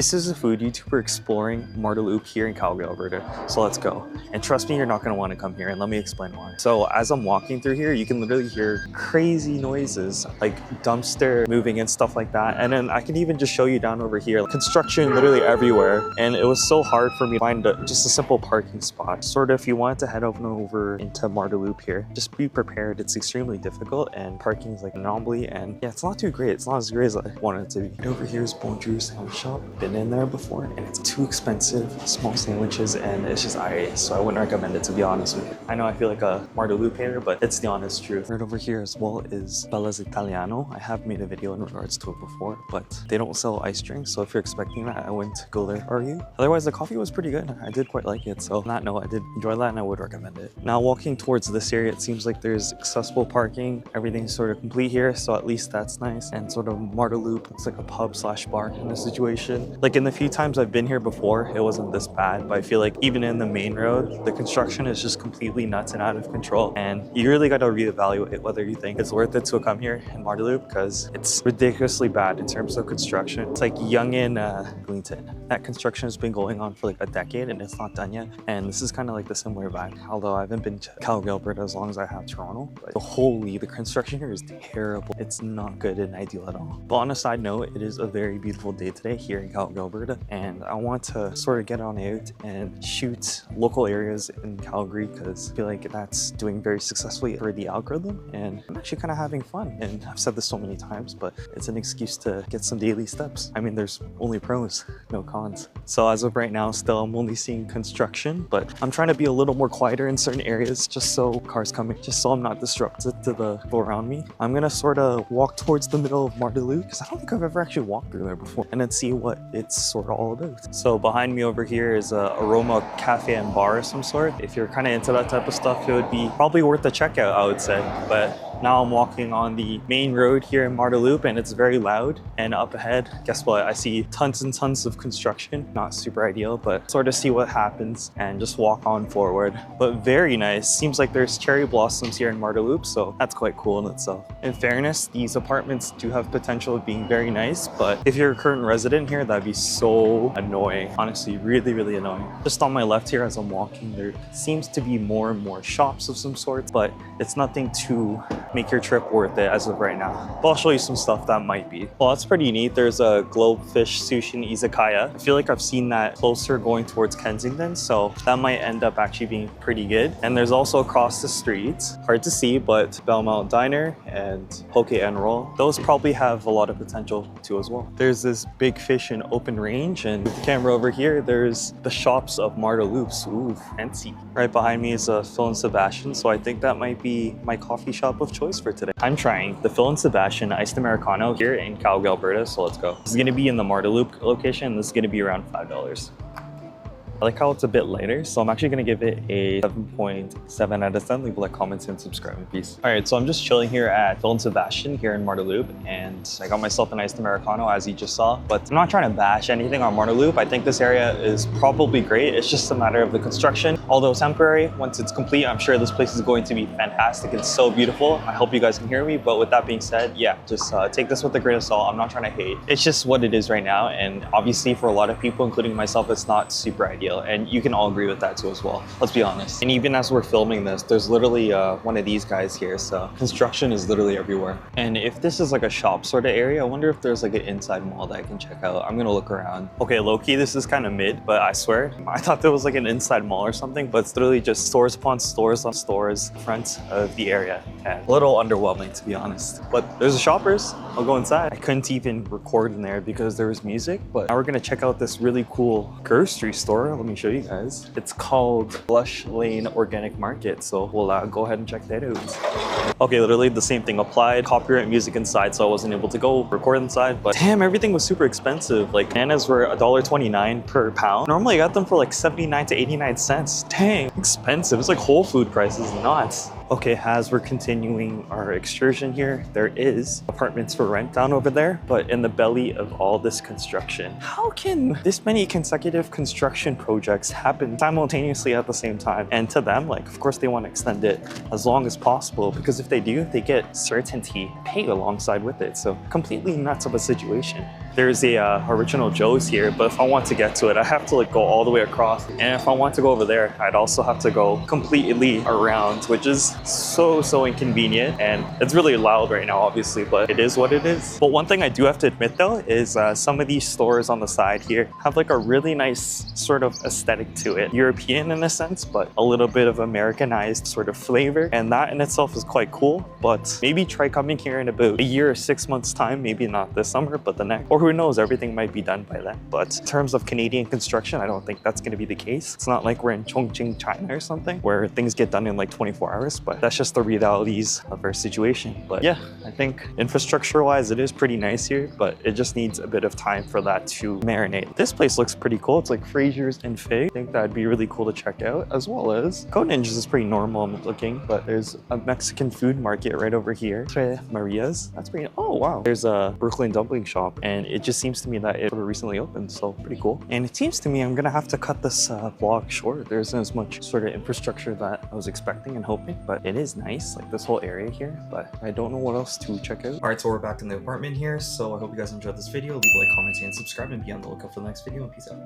This is a food YouTuber exploring Marda Loop here in Calgary, Alberta. So let's go. And trust me, you're not going to want to come here, and let me explain why. So as I'm walking through here, you can literally hear crazy noises like dumpster moving and stuff like that. And then I can even just show you down over here, construction literally everywhere. And it was so hard for me to find just a simple parking spot. Sort of, if you wanted to head over into Marda Loop here, just be prepared. It's extremely difficult and parking is like an anomaly. And yeah, it's not too great. It's not as great as I wanted it to be. And over here is Bonjour Sandwich Shop. Been in there before, and it's too expensive. Small sandwiches, and it's just so I wouldn't recommend it, to be honest with you. I know I feel like a Marda Loop hater, but it's the honest truth. Right over here as well is Bella's Italiano. I have made a video in regards to it before, but they don't sell ice drinks, so if you're expecting that, I wouldn't go there, are you? Otherwise, the coffee was pretty good. I did quite like it, so on that note, I did enjoy that and I would recommend it. Now walking towards this area, it seems like there's accessible parking. Everything's sort of complete here, so at least that's nice. And sort of Marda Loop, it's like a pub slash bar kind of situation. Like in the few times I've been here before, it wasn't this bad, but I feel like even in the main road, the construction is just completely nuts and out of control. And you really got to reevaluate whether you think it's worth it to come here in Marda Loop, because it's ridiculously bad in terms of construction. It's like young in Gleanton. That construction has been going on for like a decade and it's not done yet. And this is kind of like the similar vibe, although I haven't been to Calgary, Alberta as long as I have Toronto. But holy, the construction here is terrible. It's not good and ideal at all. But on a side note, it is a very beautiful day today here in Calgary, Alberta, and I want to sort of get on out and shoot local areas in Calgary because I feel like that's doing very successfully for the algorithm, and I'm actually kind of having fun. And I've said this so many times, but it's an excuse to get some daily steps. I mean, there's only pros, no cons. So as of right now, still I'm only seeing construction, but I'm trying to be a little more quieter in certain areas just so cars coming, just so I'm not disrupted to the people around me. I'm gonna sort of walk towards the middle of Marda Loop because I don't think I've ever actually walked through there before, and then see what it's sort of all about. So behind me over here is a Aroma Cafe and Bar of some sort. If you're kind of into that type of stuff, it would be probably worth a check out, I would say. But now I'm walking on the main road here in Marda Loop, and it's very loud. And up ahead, guess what? I see tons and tons of construction. Not super ideal, but sort of see what happens and just walk on forward. But very nice. Seems like there's cherry blossoms here in Marda Loop, so that's quite cool in itself. In fairness, these apartments do have potential of being very nice, but if you're a current resident here, that'd be so annoying. Honestly, really, really annoying. Just on my left here as I'm walking, there seems to be more and more shops of some sort, but it's nothing to make your trip worth it as of right now. But I'll show you some stuff that might be. Well, that's pretty neat. There's a Globefish Sushi and Izakaya. I feel like I've seen that closer going towards Kensington, so that might end up actually being pretty good. And there's also across the street, hard to see, but Belmont Diner and Poke and Roll. Those probably have a lot of potential too as well. There's this Big Fish and Open Range, and with the camera over here, there's the shops of Marda Loops. Ooh, fancy. Right behind me is a Phil and Sebastian, so I think that might be my coffee shop of choice for today. I'm trying the Phil and Sebastian Iced Americano here in Calgary, Alberta, so let's go. This is gonna be in the Marda Loop location. This is gonna be around $5. I like how it's a bit lighter, so I'm actually gonna give it a 7.7 out of 10. Leave a like, comment, and subscribe, please. All right, so I'm just chilling here at Phil and Sebastian here in Marda Loop, and I got myself a nice Americano, as you just saw. But I'm not trying to bash anything on Marda Loop. I think this area is probably great. It's just a matter of the construction. Although temporary, once it's complete, I'm sure this place is going to be fantastic. It's so beautiful. I hope you guys can hear me, but with that being said, yeah, just take this with a grain of salt. I'm not trying to hate. It's just what it is right now, and obviously for a lot of people, including myself, it's not super ideal. And you can all agree with that too as well, let's be honest. And even as we're filming this, there's literally one of these guys here, so construction is literally everywhere. And if this is like a shop sort of area, I wonder if there's like an inside mall that I can check out. I'm gonna look around. Okay, low-key, this is kind of mid, but I swear, I thought there was like an inside mall or something, but it's literally just stores upon stores on stores front of the area. And a little underwhelming, to be honest. But there's a Shoppers. I'll go inside. I couldn't even record in there because there was music, but now we're gonna check out this really cool grocery store. Let me show you guys. It's called Blush Lane Organic Market, so we'll go ahead and check that out. Okay, literally the same thing applied. Copyright music inside, so I wasn't able to go record inside, but damn, everything was super expensive. Like bananas were $1.29 per pound. Normally I got them for like 79 to 89 cents. Dang, expensive. It's like Whole Food prices, nuts. Okay, as we're continuing our excursion here, there is apartments for rent down over there, but in the belly of all this construction. How can this many consecutive construction projects happen simultaneously at the same time? And to them, like, of course they want to extend it as long as possible, because if they do, they get certainty pay alongside with it. So completely nuts of a situation. there's a original Joe's here, but if I want to get to it, I have to like go all the way across. And if I want to go over there, I'd also have to go completely around, which is so inconvenient. And it's really loud right now, obviously, but it is what it is. But one thing I do have to admit though is some of these stores on the side here have like a really nice sort of aesthetic to it. European in a sense, but a little bit of Americanized sort of flavor. And that in itself is quite cool. But maybe try coming here in about a year or 6 months time, maybe not this summer, but the next. Or who knows, everything might be done by then. But in terms of Canadian construction, I don't think that's going to be the case. It's not like we're in Chongqing, China or something, where things get done in like 24 hours, but that's just the realities of our situation. But yeah, I think infrastructure-wise, it is pretty nice here, but it just needs a bit of time for that to marinate. This place looks pretty cool. It's like Fraser's and Fig. I think that'd be really cool to check out, as well as Code Ninjas is pretty normal looking, but there's a Mexican food market right over here. Tres Maria's. That's pretty, oh wow. There's a Brooklyn dumpling shop, and it just seems to me that it recently opened, so pretty cool. And it seems to me I'm gonna have to cut this vlog short. There isn't as much sort of infrastructure that I was expecting and hoping, but it is nice, like this whole area here, but I don't know what else to check out. All right, so we're back in the apartment here, so I hope you guys enjoyed this video. Leave a like, comment, and subscribe, and be on the lookout for the next video, and peace out.